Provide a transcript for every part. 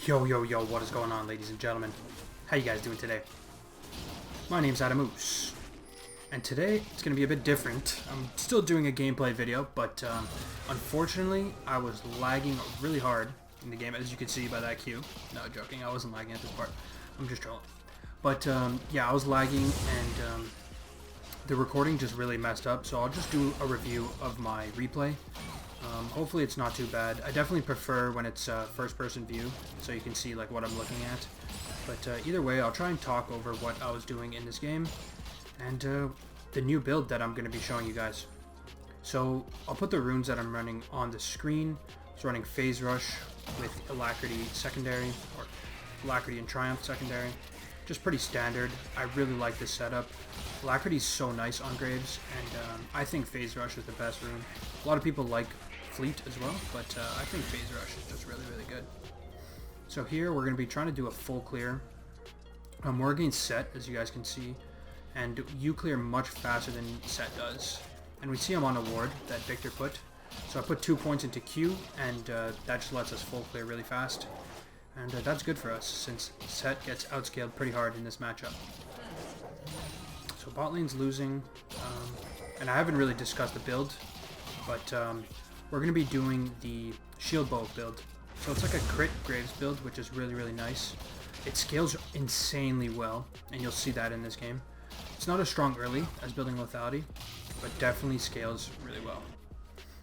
Yo, what is going on, ladies and gentlemen? How you guys doing today? My name's Adamoose, and today it's going to be a bit different. I'm still doing a gameplay video, but unfortunately I was lagging really hard in the game, as you can see by that cue. No, joking, I wasn't lagging at this part. I'm just trolling. But yeah, I was lagging, and the recording just really messed up, so I'll just do a review of my replay. Hopefully it's not too bad. I definitely prefer when it's first-person view, so you can see like what I'm looking at. But either way, I'll try and talk over what I was doing in this game, and the new build that I'm going to be showing you guys. So I'll put the runes that I'm running on the screen. It's running Phase Rush with Alacrity secondary, or Alacrity and Triumph secondary. Just pretty standard. I really like this setup. Alacrity is so nice on Graves, and I think Phase Rush is the best rune. A lot of people like Fleet as well, but I think Phase Rush is just really good. So here we're going to be trying to do a full clear. We're against Set, as you guys can see, and you clear much faster than Set does. And we see I'm on a ward that Victor put. So I put 2 points into Q, and that just lets us full clear really fast. And that's good for us, since Set gets outscaled pretty hard in this matchup. So bot lane's losing, and I haven't really discussed the build, but we're going to be doing the shield bow build. So it's like a crit Graves build, which is really nice. It scales insanely well, and you'll see that in this game. It's not as strong early as building lethality, but definitely scales really well.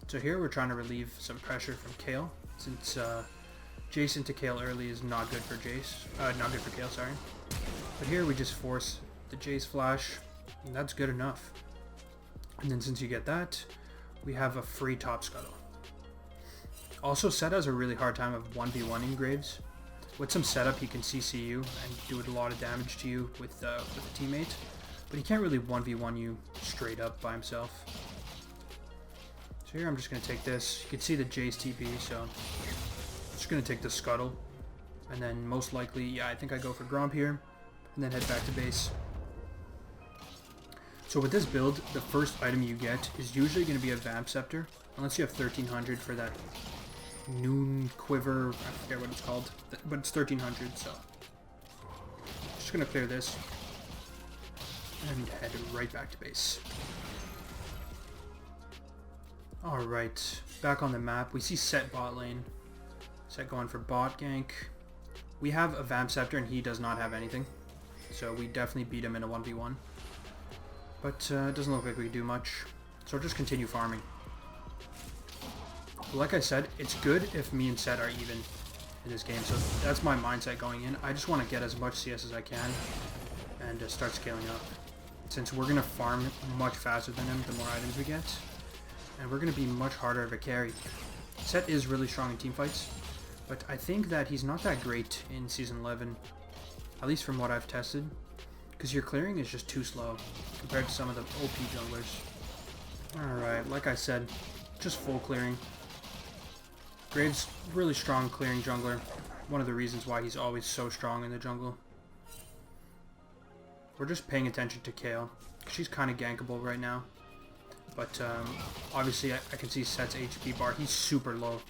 So here we're trying to relieve some pressure from Kayle, since Jace into Kayle early is not good for Kayle, sorry. But here we just force the Jace flash, and that's good enough. And then since you get that, we have a free top scuttle. Also, Set has a really hard time of 1v1ing Graves. With some setup, he can CC you and do a lot of damage to you with a teammate, but he can't really 1v1 you straight up by himself. So here I'm just going to take this. You can see the Jace TP, so I'm just going to take the scuttle, and then most likely, yeah, I think I go for Gromp here, and then head back to base. So with this build, the first item you get is usually going to be a Vamp Scepter, unless you have 1300 for that Noon Quiver, I forget what it's called, but it's 1300, so just going to clear this and head right back to base. Alright, back on the map, we see Set bot lane. Set going for bot gank. We have a Vamp Scepter and he does not have anything, so we definitely beat him in a 1v1. But it doesn't look like we can do much, so I'll just continue farming. Like I said, it's good if me and Set are even in this game, so that's my mindset going in. I just want to get as much CS as I can and start scaling up, since we're going to farm much faster than him the more items we get, and we're going to be much harder of a carry. Set is really strong in teamfights, but I think that he's not that great in Season 11, at least from what I've tested, because your clearing is just too slow compared to some of the OP junglers. Alright, like I said, just full clearing. Graves, really strong clearing jungler. One of the reasons why he's always so strong in the jungle. We're just paying attention to Kayle. She's kind of gankable right now. But obviously I can see Set's HP bar. He's super low.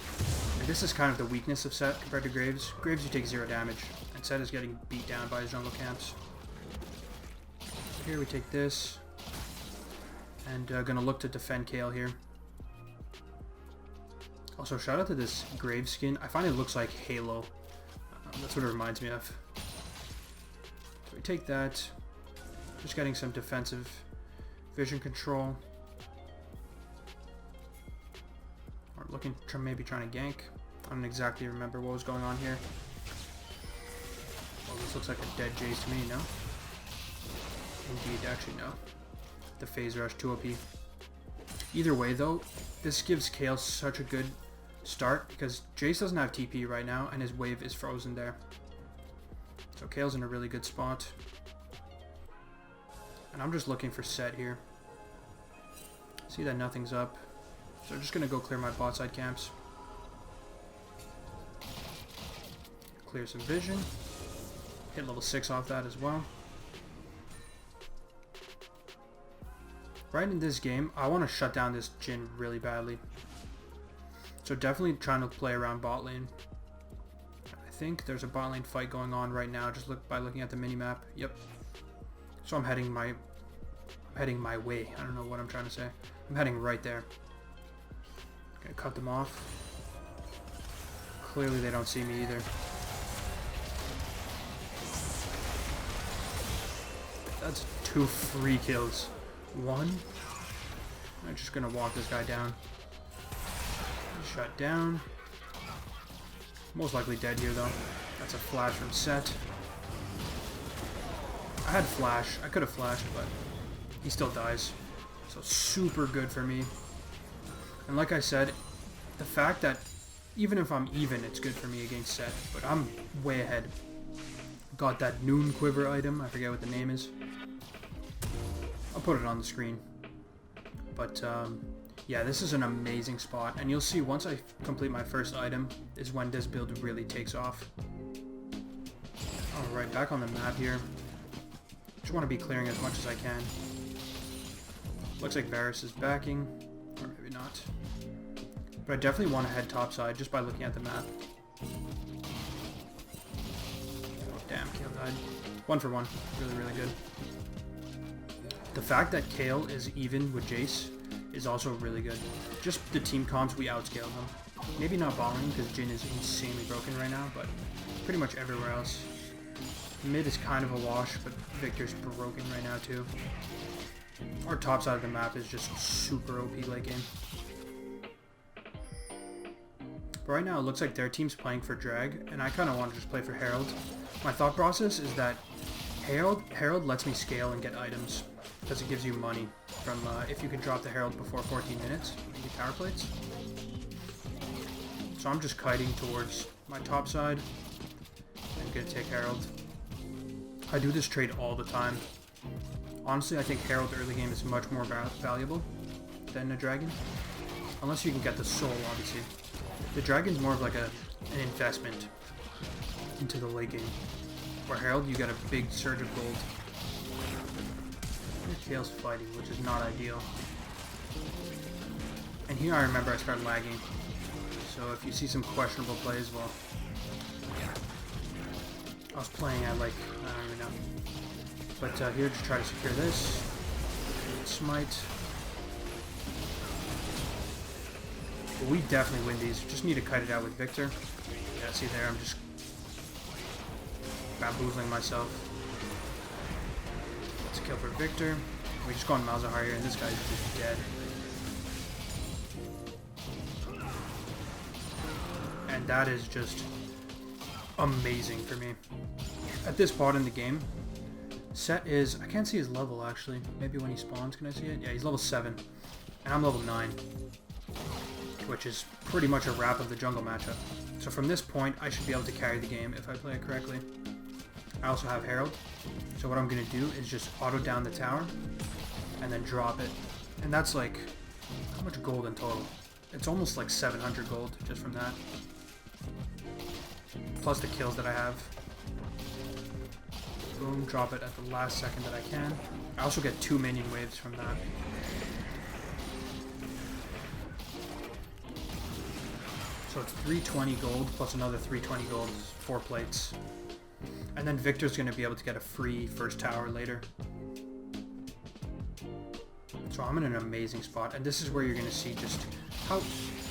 And this is kind of the weakness of Set compared to Graves. Graves, you take 0 damage. And Set is getting beat down by his jungle camps. So here we take this. And gonna look to defend Kayle here. Also, shout out to this Graves skin. I find it looks like Halo. That's what it reminds me of. So we take that. Just getting some defensive vision control. Or looking, maybe trying to gank. I don't exactly remember what was going on here. Well, this looks like a dead Jace to me, no? Indeed, actually no. The Phase Rush 2 OP. Either way though, this gives Kayle such a good start, because Jace doesn't have TP right now and his wave is frozen there. So Kayle's in a really good spot. And I'm just looking for Set here. See that nothing's up. So I'm just going to go clear my bot side camps. Clear some vision. Hit level 6 off that as well. Right in this game, I want to shut down this Jhin really badly. So definitely trying to play around bot lane. I think there's a bot lane fight going on right now, just by looking at the mini-map. Yep. So I'm heading my way. I don't know what I'm trying to say. I'm heading right there. Gonna cut them off. Clearly they don't see me either. That's 2 free kills. 1. I'm just gonna walk this guy down. Shut down. Most likely dead here though. That's a flash from Set. I had flash. I could have flashed, but he still dies. So super good for me. And like I said, the fact that even if I'm even, it's good for me against Set. But I'm way ahead. Got that noon quiver item. I forget what the name is. I'll put it on the screen. But yeah, this is an amazing spot. And you'll see once I complete my first item is when this build really takes off. Alright, back on the map here. Just want to be clearing as much as I can. Looks like Varus is backing. Or maybe not. But I definitely want to head topside just by looking at the map. Oh, damn, Kale died. 1 for 1. Really, really good. The fact that Kale is even with Jace is also really good. Just the team comps, we outscaled them. Maybe not bot lane because Jhin is insanely broken right now, but pretty much everywhere else. Mid is kind of a wash, but Victor's broken right now too. Our top side of the map is just super OP late game. But right now it looks like their team's playing for Drag, and I kind of want to just play for Herald. My thought process is that Herald lets me scale and get items because it gives you money from if you can drop the Herald before 14 minutes and get power plates. So I'm just kiting towards my top side and gonna take Herald. I do this trade all the time. Honestly, I think Herald early game is much more valuable than a Dragon. Unless you can get the soul, obviously. The Dragon's more of like an investment into the late game. Where Herald, you get a big surge of gold. Kale's fighting, which is not ideal. And here I remember I started lagging. So if you see some questionable plays, well, I was playing at like, I don't even know. But here, just try to secure this. Smite. But we definitely win these. Just need to kite it out with Victor. Yeah, see there, I'm just bamboozling myself. Let's kill for Victor. We just go on Malzahar here, and this guy's just dead. And that is just amazing for me. At this part in the game, Set is, I can't see his level actually. Maybe when he spawns, can I see it? Yeah, he's level 7. And I'm level 9. Which is pretty much a wrap of the jungle matchup. So from this point, I should be able to carry the game if I play it correctly. I also have Herald. So what I'm going to do is just auto down the tower and then drop it. And that's like, how much gold in total? It's almost like 700 gold just from that. Plus the kills that I have. Boom, drop it at the last second that I can. I also get 2 minion waves from that. So it's 320 gold plus another 320 gold, 4 plates. And then Victor's going to be able to get a free first tower later. So I'm in an amazing spot. And this is where you're going to see just how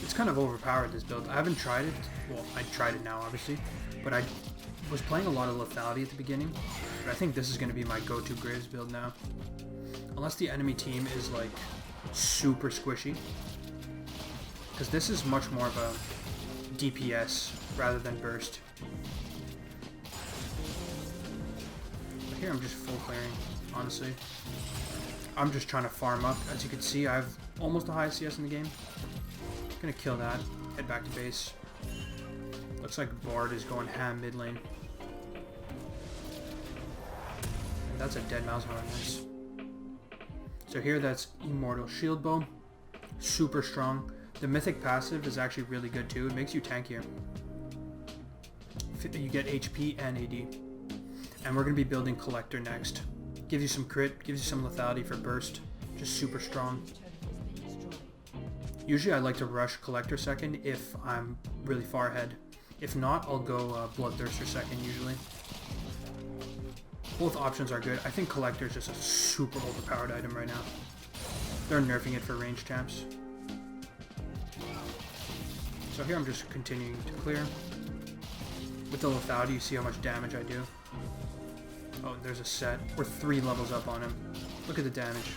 it's kind of overpowered, this build. I haven't tried it. Well, I tried it now, obviously. But I was playing a lot of lethality at the beginning. But I think this is going to be my go-to Graves build now. Unless the enemy team is like super squishy. Because this is much more of a DPS rather than burst. But here I'm just full clearing, honestly. I'm just trying to farm up. As you can see, I have almost the highest CS in the game. Gonna kill that, head back to base. Looks like Bard is going ham mid lane. And that's a dead Malzahar, nice. So here that's Immortal Shield Bow. Super strong. The Mythic passive is actually really good too. It makes you tankier. You get HP and AD. And we're going to be building Collector next. Gives you some crit, gives you some lethality for burst. Just super strong. Usually I like to rush Collector second if I'm really far ahead. If not, I'll go Bloodthirster second usually. Both options are good. I think Collector is just a super overpowered item right now. They're nerfing it for range champs. So here I'm just continuing to clear. With the lethality, you see how much damage I do. Oh, there's a set. We're 3 levels up on him. Look at the damage.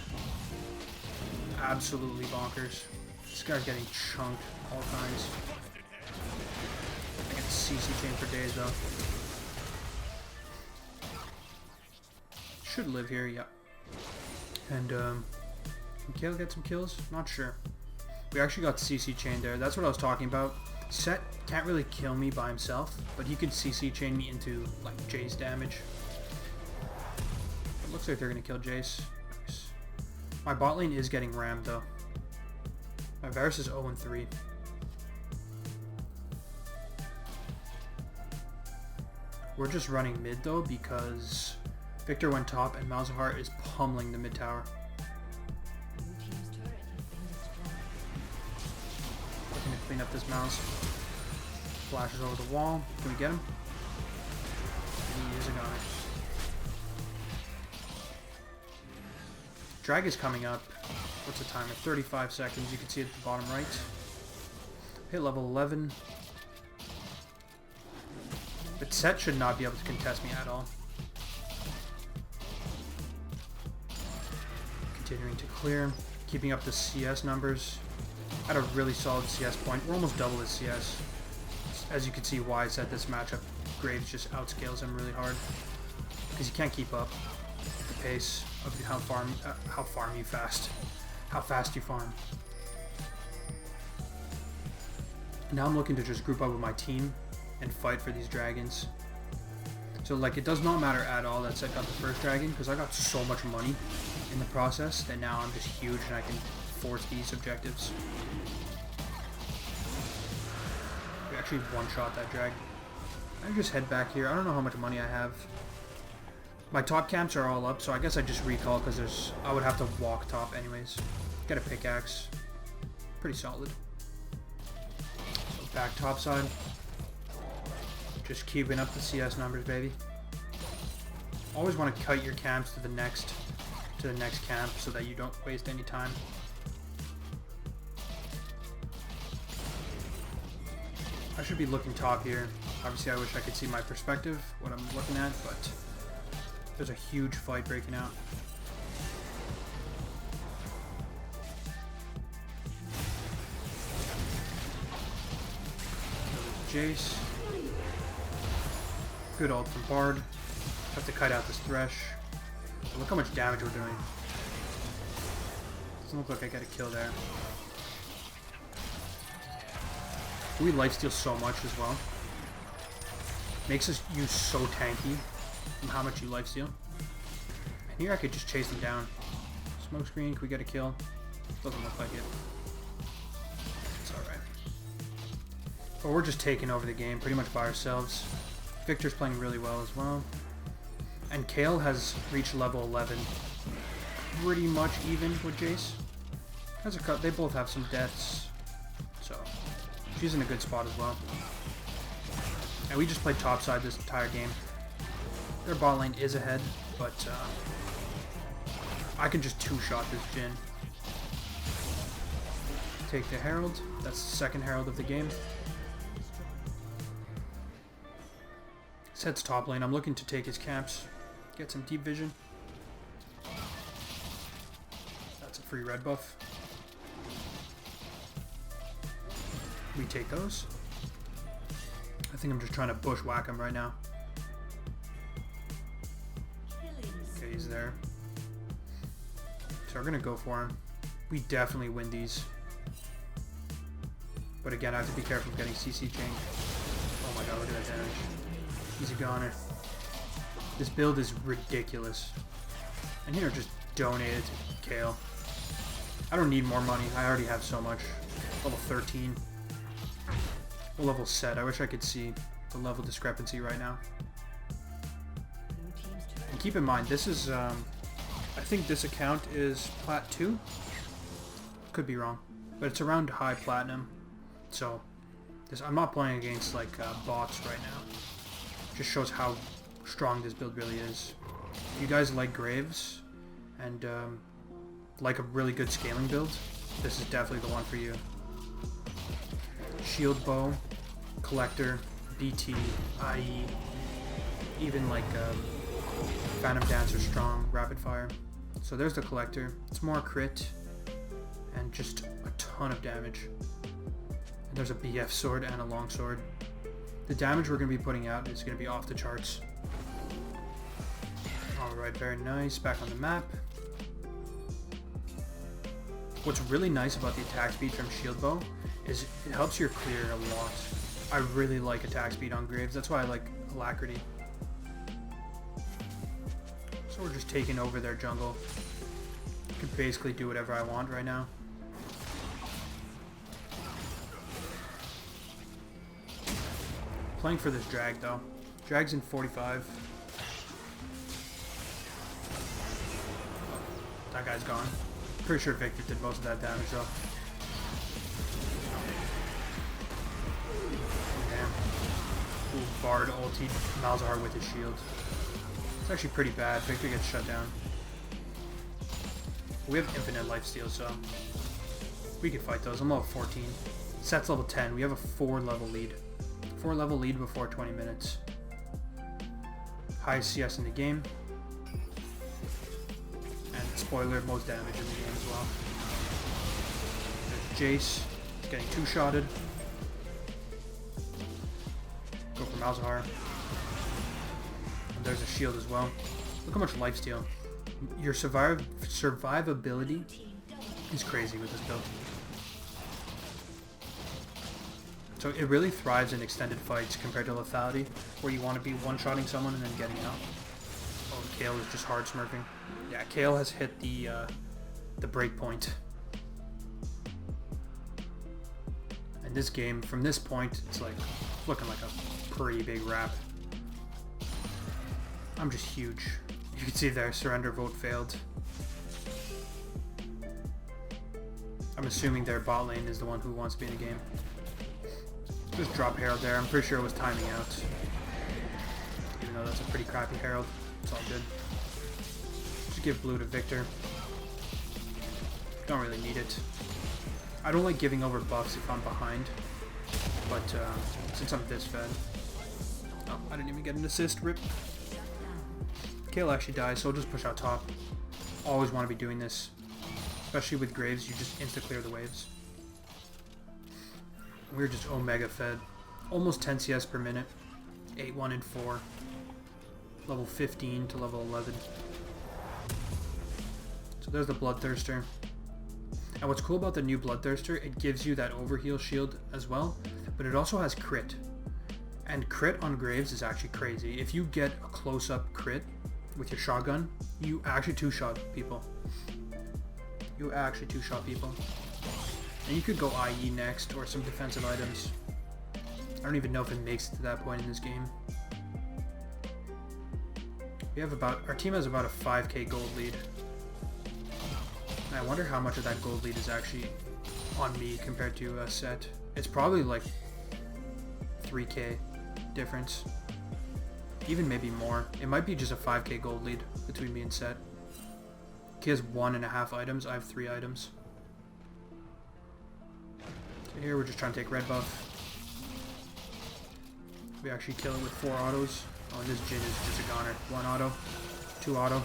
Absolutely bonkers. This guy's getting chunked all kinds. I get CC chain for days though. Should live here, yeah. And can Kale get some kills? Not sure. We actually got CC chain there. That's what I was talking about. Set can't really kill me by himself, but he could CC chain me into like Jace damage. It looks like they're gonna kill Jace. Nice. My bot lane is getting rammed though. My Varus is 0-3. We're just running mid though because Victor went top and Malzahar is pummeling the mid tower. Looking to clean up this mouse. Flashes over the wall. Can we get him? He is a guy. Drag is coming up. What's the timer? 35 seconds. You can see it at the bottom right. Hit level 11. But Set should not be able to contest me at all. Continuing to clear. Keeping up the CS numbers. At a really solid CS point. We're almost double his CS. As you can see why I said this matchup, Graves just outscales him really hard. Because you can't keep up the pace of how fast you farm. Now I'm looking to just group up with my team and fight for these dragons. So like it does not matter at all that Set got the first dragon because I got so much money in the process that now I'm just huge and I can force these objectives. We actually one-shot that drag. I just head back here. I don't know how much money I have. My top camps are all up, so I guess I just recall because I would have to walk top anyways. Get a pickaxe. Pretty solid. So back top side. Just keeping up the CS numbers, baby. Always want to cut your camps to the next camp so that you don't waste any time. I should be looking top here. Obviously, I wish I could see my perspective, what I'm looking at, but there's a huge fight breaking out. Jace. Good ult from Bard. Have to cut out this Thresh. Look how much damage we're doing. Doesn't look like I got a kill there. We lifesteal so much as well. Makes us use so tanky from how much you lifesteal. And here I could just chase them down. Smoke screen, can we get a kill? Doesn't look like it. It's alright. But we're just taking over the game pretty much by ourselves. Victor's playing really well as well. And Kale has reached level 11. Pretty much even with Jace. Has a cut. They both have some deaths. So she's in a good spot as well. And we just played topside this entire game. Their bot lane is ahead, but I can just two-shot this Jhin. Take the Herald. That's the second Herald of the game. Set's top lane. I'm looking to take his camps. Get some deep vision. That's a free red buff. We take those. I think I'm just trying to bushwhack him right now. Okay, he's there. So we're gonna go for him. We definitely win these. But again, I have to be careful of getting CC chained. Oh my god, look at that damage. He's a goner. This build is ridiculous. And here, just donate it to Kale. I don't need more money. I already have so much. Level 13. What level Set? I wish I could see the level discrepancy right now. And keep in mind, this is, I think this account is Plat 2. Could be wrong. But it's around high platinum. So, This, I'm not playing against like bots right now. Just shows how strong this build really is. If you guys like Graves and like a really good scaling build, this is definitely the one for you. Shield bow, collector, BT, IE, even like Phantom Dancer strong, rapid fire. So there's the collector. It's more crit and just a ton of damage. And there's a BF sword and a long sword. The damage we're going to be putting out is going to be off the charts. Alright, very nice. Back on the map. What's really nice about the attack speed from Shield Bow is it helps your clear a lot. I really like attack speed on Graves. That's why I like Alacrity. So we're just taking over their jungle. I can basically do whatever I want right now. Playing for this drag though. Drag's in 45. Oh, that guy's gone. Pretty sure Victor did most of that damage though. Damn. Ooh, Bard ulti Malzahar with his shield. It's actually pretty bad. Victor gets shut down. We have infinite lifesteal, so we can fight those. I'm level 14. Set's level 10. We have a 4-level lead. 4-level lead before 20 minutes. Highest CS in the game. And spoiler, most damage in the game as well. There's Jace. He's getting 2-shotted. Go for Malzahar. And there's a shield as well. Look how much lifesteal. Your survivability is crazy with this build. So it really thrives in extended fights compared to lethality, where you want to be one-shotting someone and then getting out. Oh, Kale is just hard smurfing. Yeah, Kale has hit the break point. And this game, from this point, it's like looking like a pretty big wrap. I'm just huge. You can see their surrender vote failed. I'm assuming their bot lane is the one who wants to be in the game. Just drop Herald there. I'm pretty sure it was timing out. Even though that's a pretty crappy Herald. It's all good. Just give blue to Victor. Don't really need it. I don't like giving over buffs if I'm behind. But since I'm this fed... Oh, I didn't even get an assist. Rip. Kale actually dies, so I'll just push out top. Always want to be doing this. Especially with Graves, you just insta-clear the waves. We're just Omega fed. Almost 10 CS per minute. 8, 1, and 4. Level 15 to level 11. So there's the Bloodthirster. And what's cool about the new Bloodthirster, it gives you that overheal shield as well, but it also has crit. And crit on Graves is actually crazy. If you get a close-up crit with your shotgun, you actually two-shot people. You actually two-shot people. And you could go IE next, or some defensive items. I don't even know if it makes it to that point in this game. We have about, our team has about a 5k gold lead. And I wonder how much of that gold lead is actually on me compared to Set. It's probably like 3k difference. Even maybe more. It might be just a 5k gold lead between me and Set. He has 1.5 items, I have 3 items. So here we're just trying to take red buff. We actually kill it with 4 autos. Oh, and this Jhin is just a goner. 1 auto, 2 auto,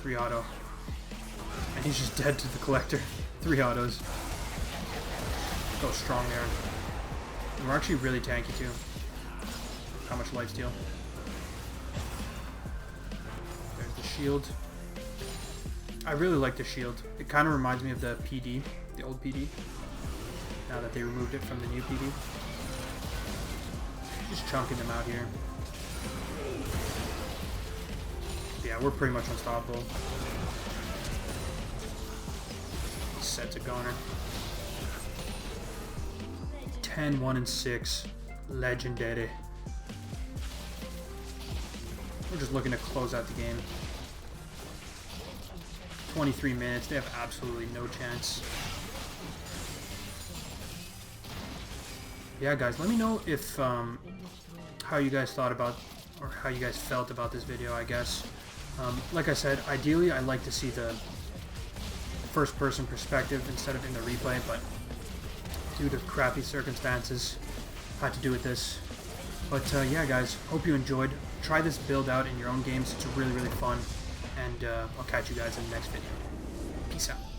3 auto. And he's just dead to the collector. 3 autos. Go strong there. And we're actually really tanky too. How much lifesteal? There's the shield. I really like the shield. It kind of reminds me of the PD, the old PD. Now that they removed it from the new PD. Just chunking them out here. Yeah, we're pretty much unstoppable. Set's a goner. 10, 1, and 6. Legendary. We're just looking to close out the game. 23 minutes. They have absolutely no chance. yeah, guys, let me know if how you guys thought about, or how you guys felt about this video, I guess. Like I said, ideally I'd like to see the first-person perspective instead of in the replay, but due to crappy circumstances, I had to do with this. But yeah, guys, hope you enjoyed. Try this build out in your own games. It's really, really fun. And I'll catch you guys in the next video. Peace out.